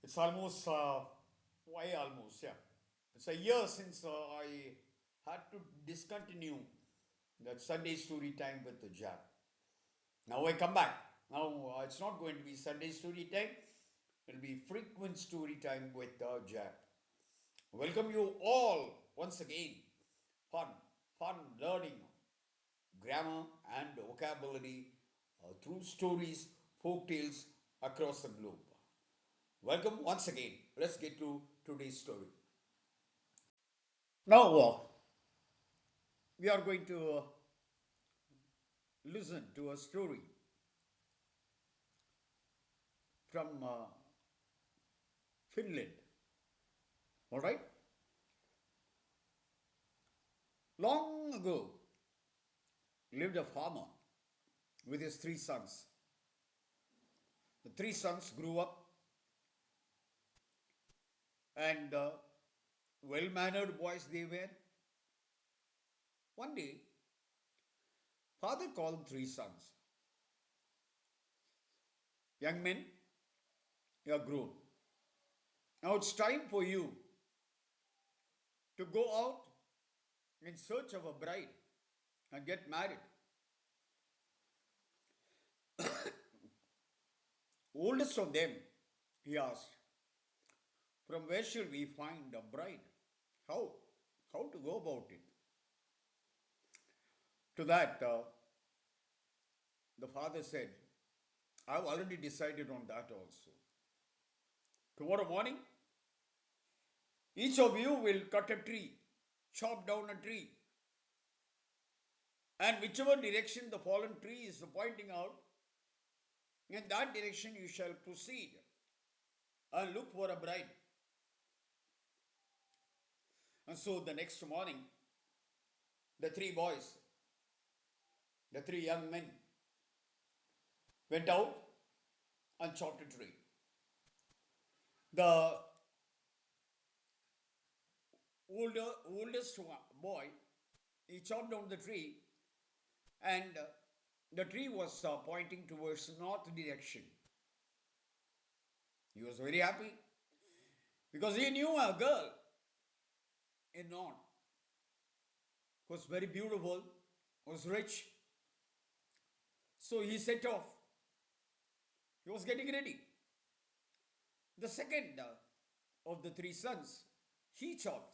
It's almost, why almost? Yeah. It's a year since I had to discontinue that Sunday story time with the Jap. Now I come back. Now it's not going to be Sunday story time, it'll be frequent story time with the Jap. Welcome you all once again. Fun learning grammar and vocabulary through stories, folk tales across the globe. Welcome once again. Let's get to today's story. Now, we are going to listen to a story from Finland. All right? Long ago lived a farmer with his three sons. The three sons grew up and well mannered boys they were. One day, father called three sons. Young men, you are grown. Now it's time for you to go out in search of a bride and get married. Oldest of them, he asked, from where shall we find a bride? How? How to go about it? To that, the father said, I've already decided on that also. Tomorrow morning, each of you will cut a tree, chop down a tree, and whichever direction the fallen tree is pointing out, in that direction you shall proceed and look for a bride. And so the next morning, the three boys, the three young men, went out and chopped a tree. The oldest boy, he chopped down the tree, and the tree was pointing towards north direction. He was very happy because he knew a girl in north who was very beautiful, was rich. So he set off. He was getting ready. The second of the three sons, he chopped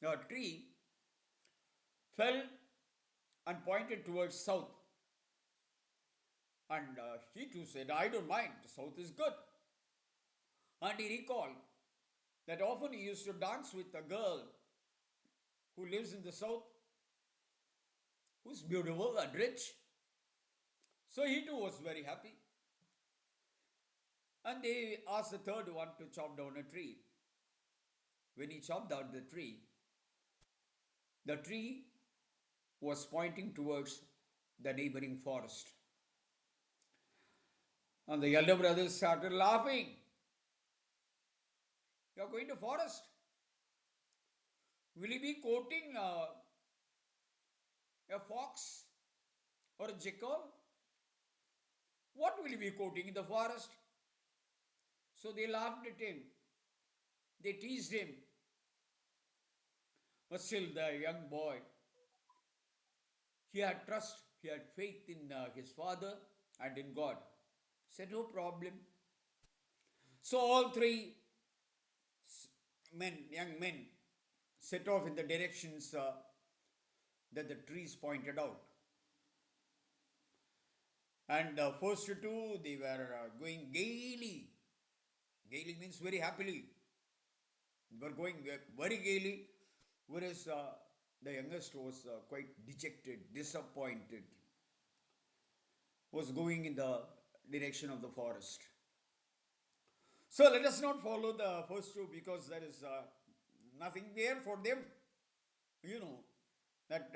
a tree, fell and pointed towards south. And he too said, I don't mind, the south is good. And he recalled that often he used to dance with a girl who lives in the south, who's beautiful and rich. So he too was very happy. And they asked the third one to chop down a tree. When he chopped down the tree was pointing towards the neighboring forest. And the elder brothers started laughing. You are going to forest? Will he be courting a fox or a jackal? What will he be courting in the forest? So they laughed at him. They teased him. But still, the young boy, he had trust, he had faith in his father and in God. Said, no problem. So all three young men, set off in the directions that the trees pointed out. And first two, they were going gaily. Gaily means very happily. They were going very gaily, whereas the youngest was quite dejected, disappointed, was going in the direction of the forest. So let us not follow the first two because there is nothing there for them. You know that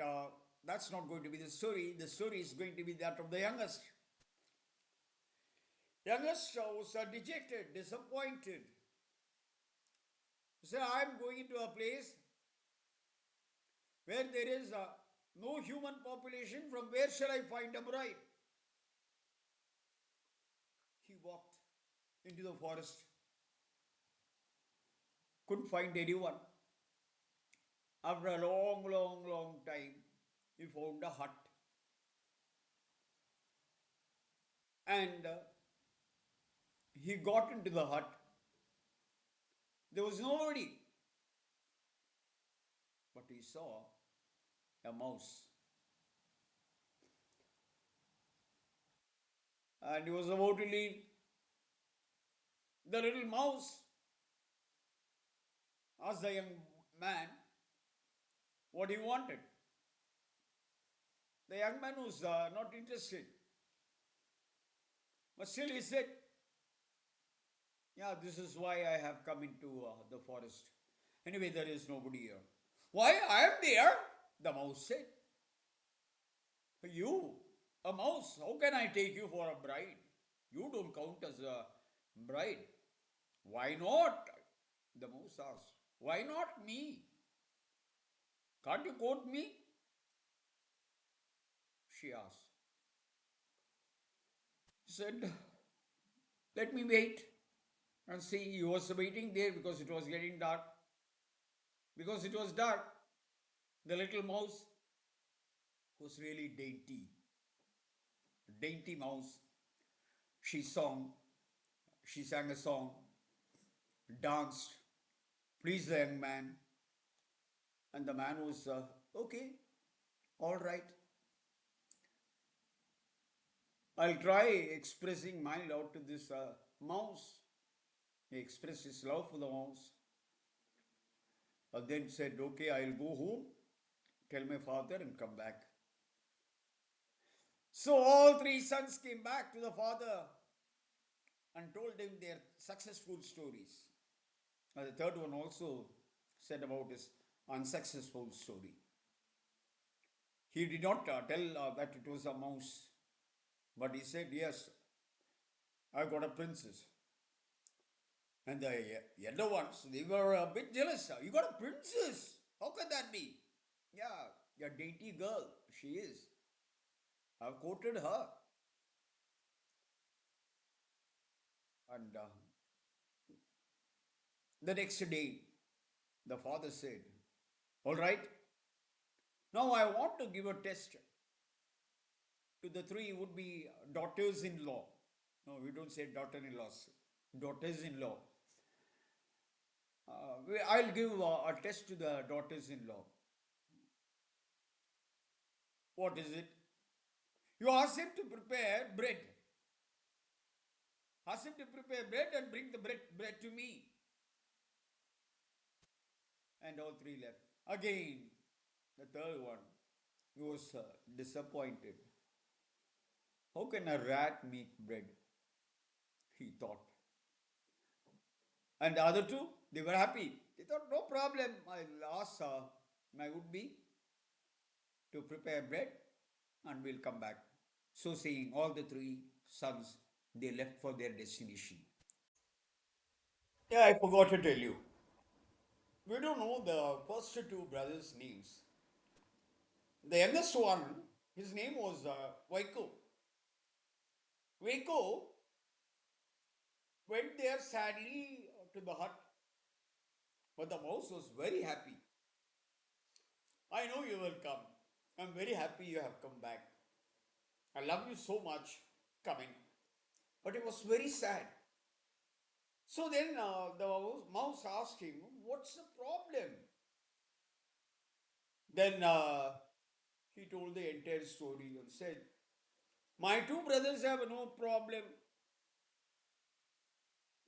that's not going to be the story. The story is going to be that of the youngest. Youngest was dejected, disappointed. He said, I am going into a place where there is no human population. From where shall I find a bride? He walked into the forest couldn't find anyone. After a long, long, long time, he found a hut. And he got into the hut. There was nobody, but he saw a mouse. And he was about to leave. The little mouse asked the young man what he wanted. The young man was not interested. But still he said, yeah, this is why I have come into the forest. Anyway, there is nobody here. Why? I am there, the mouse said. You, a mouse, how can I take you for a bride? You don't count as a bride. Why not? The mouse asked. Why not me? Can't you quote me? She asked. He said, let me wait and see. He was waiting there because it was getting dark. Because it was dark, the little mouse was really dainty. Dainty mouse. She sang, she sang a song, danced, pleased the young man, and the man was okay, all right. I'll try expressing my love to this mouse. He expressed his love for the mouse. And then said, okay, I'll go home, tell my father, and come back. So all three sons came back to the father and told him their successful stories. And the third one also said about his unsuccessful story. He did not tell that it was a mouse, but he said, yes, I got a princess. And the younger ones, they were a bit jealous. You got a princess? How can that be? Yeah, a dainty girl, she is. I've quoted her. And the next day, the father said, all right, now I want to give a test to the three would be daughters in law. No, we don't say daughter in laws, daughters in law. I'll give a test to the daughters in law. What is it? You ask him to prepare bread. Ask him to prepare bread and bring the bread to me. And all three left. Again, the third one, he was disappointed. How can a rat make bread? He thought. And the other two, they were happy. They thought, no problem. I'll ask my would-be to prepare bread and we'll come back. So saying, all the three sons, they left for their destination. Yeah, I forgot to tell you. We don't know the first two brothers' names. The youngest one, his name was Waiko. Waiko went there sadly to the hut, but the mouse was very happy. I know you will come. I'm very happy you have come back. I love you so much coming. But it was very sad. So then the mouse asked him, what's the problem? Then he told the entire story and said, my two brothers have no problem.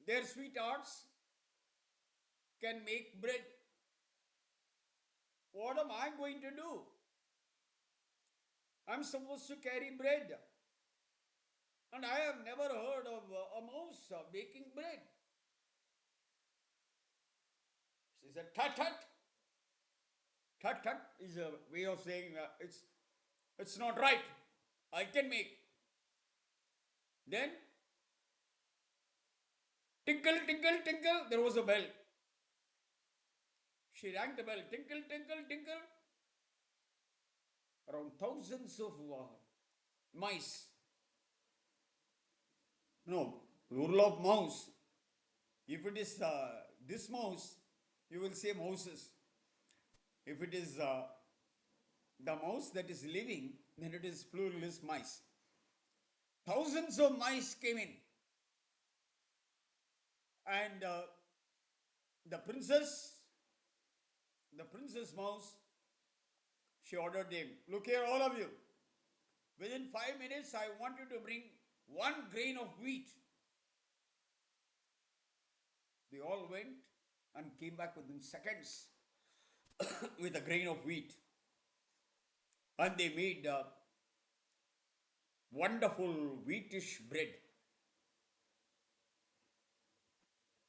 Their sweethearts can make bread. What am I going to do? I'm supposed to carry bread. And I have never heard of a mouse baking bread. She said, tut tut. Tut tut is a way of saying it's not right. I can make. Then, tinkle, tinkle, tinkle, there was a bell. She rang the bell, tinkle, tinkle, tinkle. Around thousands of mice. No, plural of mouse. If it is this mouse, you will say mouses. If it is the mouse that is living, then it is plural is mice. Thousands of mice came in, and the princess, the princess mouse, she ordered them, look here, all of you. Within 5 minutes, I want you to bring 1 grain of wheat. They all went and came back within seconds with a grain of wheat. And they made wonderful wheatish bread.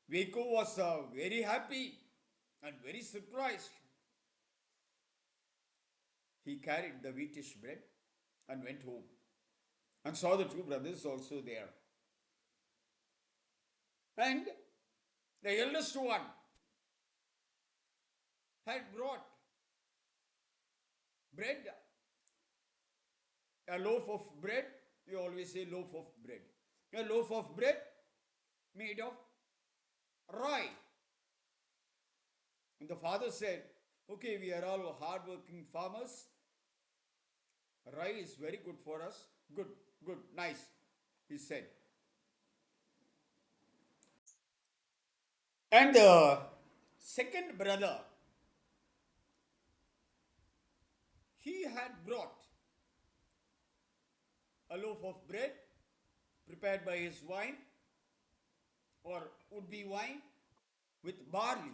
Waco was very happy and very surprised. He carried the wheatish bread and went home and saw the two brothers also there. And the eldest one had brought bread, a loaf of bread. You always say loaf of bread. A loaf of bread made of rye. And the father said, okay, we are all hardworking farmers. Rye is very good for us. Good, good, nice, he said. And the second brother, he had brought a loaf of bread prepared by his wine or would be wine with barley.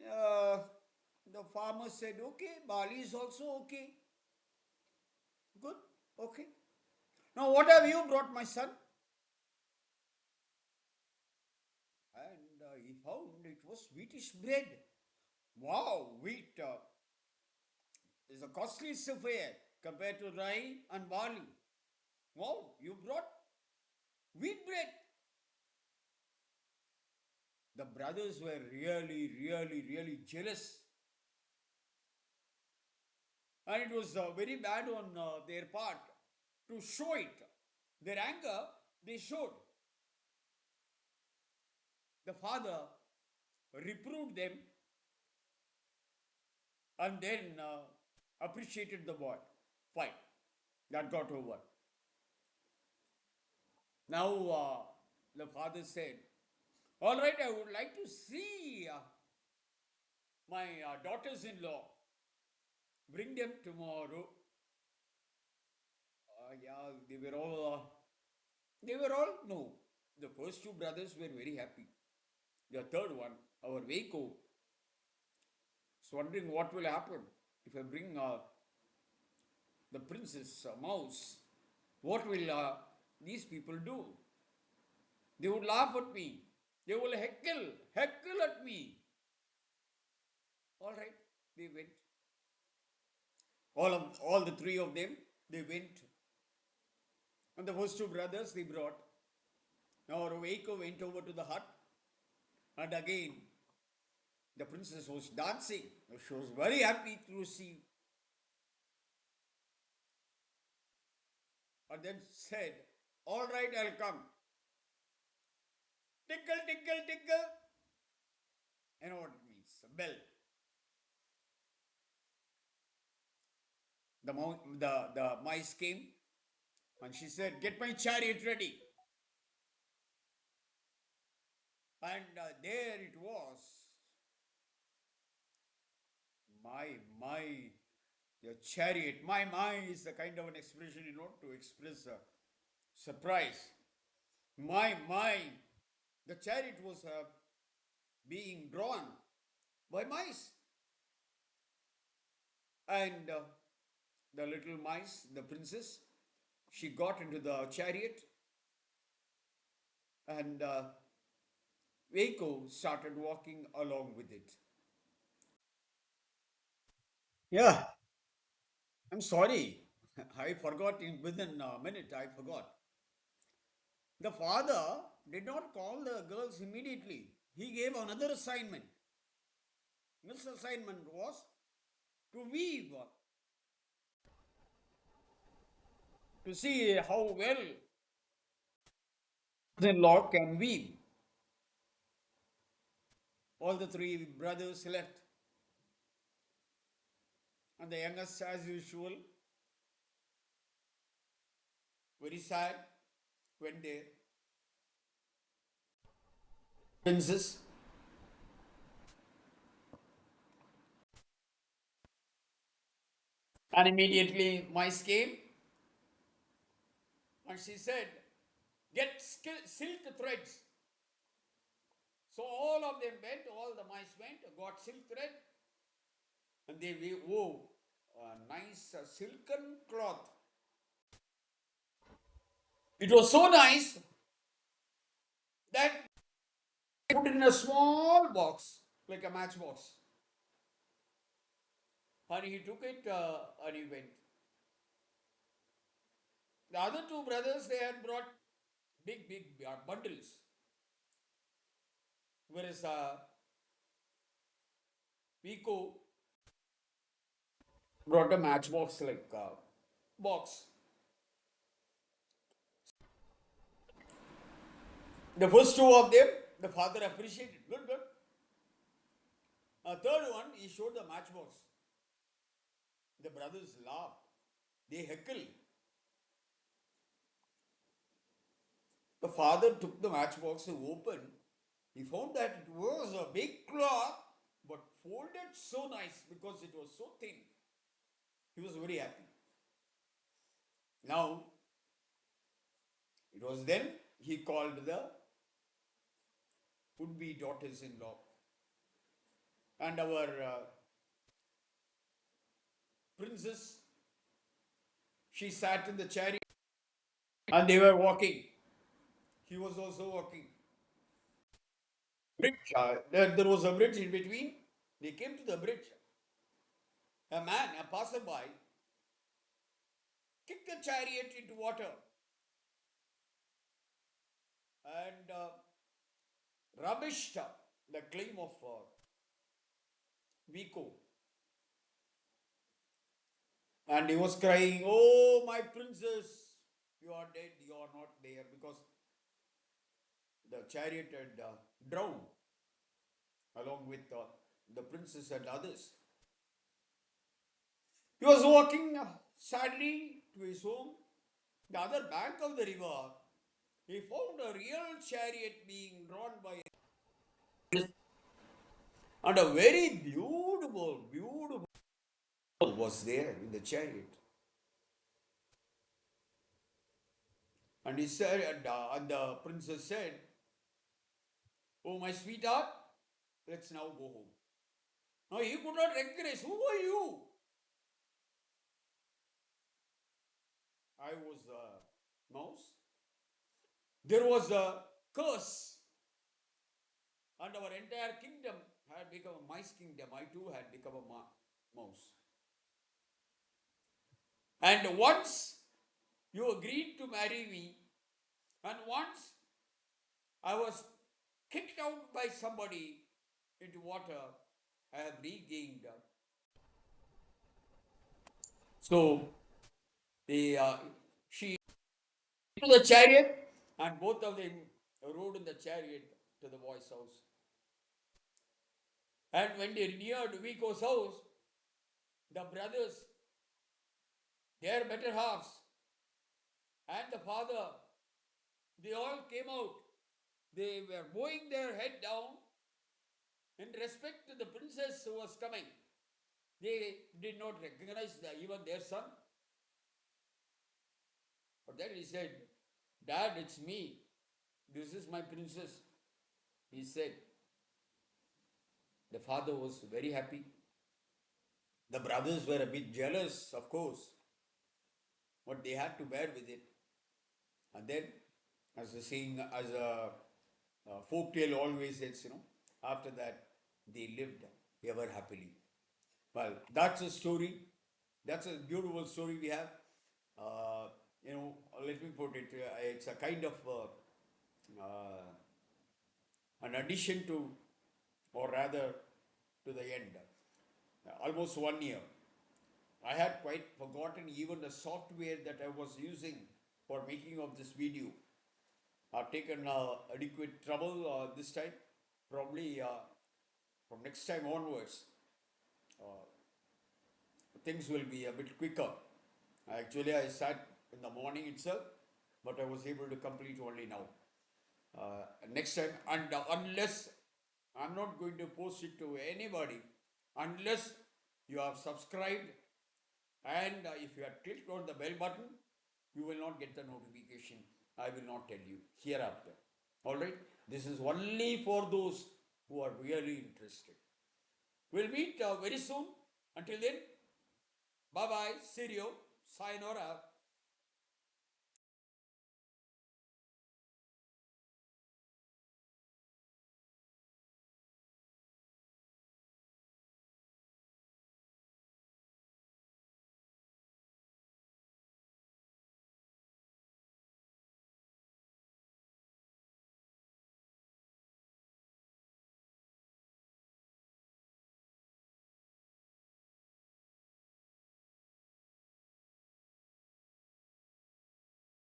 Uh, the farmer said, okay, barley is also okay. Good, okay. Now, what have you brought, my son? And he found it was wheatish bread. Wow, wheat is a costly affair compared to rye and barley. Wow, you brought wheat bread. The brothers were really, really, really jealous. And it was very bad on their part to show it. Their anger, they showed. The father reproved them and then appreciated the boy. Fine, that got over. Now the father said, all right, I would like to see my daughters-in-law. Bring them tomorrow. Yeah, no. The first two brothers were very happy. The third one, our Waco, is wondering what will happen if I bring the princess mouse. What will these people do? They would laugh at me. They will heckle at me. All right, they went. All the three of them, they went. And the first two brothers they brought. Now Waco went over to the hut, and again the princess was dancing. She was very happy to receive. And then said, all right, I'll come. Tickle, tickle, tickle. You know what it means? A bell. The mice came and she said, get my chariot ready. And there it was. My, the chariot. My is the kind of an expression, to express surprise. My. The chariot was being drawn by mice. And the little mice, the princess, she got into the chariot and Waco started walking along with it. Yeah, I'm sorry. I forgot within a minute, I forgot. The father did not call the girls immediately. He gave another assignment. This assignment was to weave, to see how well in law can weave. All the three brothers left. And the youngest, as usual, very sad, went there. Princess. And immediately mice came and she said, get silk threads. So all of them went, all the mice went, got silk thread, and they wove a nice silken cloth. It was so nice that they put it in a small box, like a matchbox. And he took it and he went. The other two brothers, they had brought big bundles. Whereas Pico brought a matchbox like box. The first two of them, the father appreciated. Good, good. A third one, he showed the matchbox. The brothers laughed. They heckled. The father took the matchbox to open. He found that it was a big cloth, but folded so nice because it was so thin. He was very happy. Now, it was then he called the would-be daughters-in-law and our princess. She sat in the chariot and they were walking. He was also walking. Bridge. There was a bridge in between. They came to the bridge. A man, a passerby, kicked the chariot into water and rubbished the claim of Vico. And he was crying, oh, my princess, you are dead, you are not there, because the chariot had drowned along with the princess and others. He was walking sadly to his home. The other bank of the river, he found a real chariot being drawn by and a very beautiful was there in the chariot. And he said, and the princess said, oh, my sweetheart, let's now go home. Now he could not recognize, who are you? I was a mouse. There was a curse, and our entire kingdom had become a mice kingdom. I too had become a mouse. And once you agreed to marry me, and once I was kicked out by somebody into water, I have regained. So the she to the chariot, and both of them rode in the chariot to the boy's house. And when they neared Vico's house, the brothers, their better halves, and the father, they all came out. They were bowing their head down in respect to the princess who was coming. They did not recognize even their son. But then he said, Dad, it's me. This is my princess. He said. The father was very happy. The brothers were a bit jealous, of course, but they had to bear with it. And then, as a saying, as a folk tale always says, after that they lived ever happily. Well, that's a story. That's a beautiful story we have. Uh, let me put it. It's a kind of an addition to, or rather, to the end. Almost 1 year. I had quite forgotten even the software that I was using for making of this video. I've taken adequate trouble this time. Probably from next time onwards, things will be a bit quicker. Actually, I sat in the morning itself, but I was able to complete only now. Next time, and unless I'm not going to post it to anybody, unless you have subscribed and if you have clicked on the bell button, you will not get the notification. I will not tell you hereafter. All right, this is only for those who are really interested. We'll meet very soon. Until then, bye bye, see you, sayonara.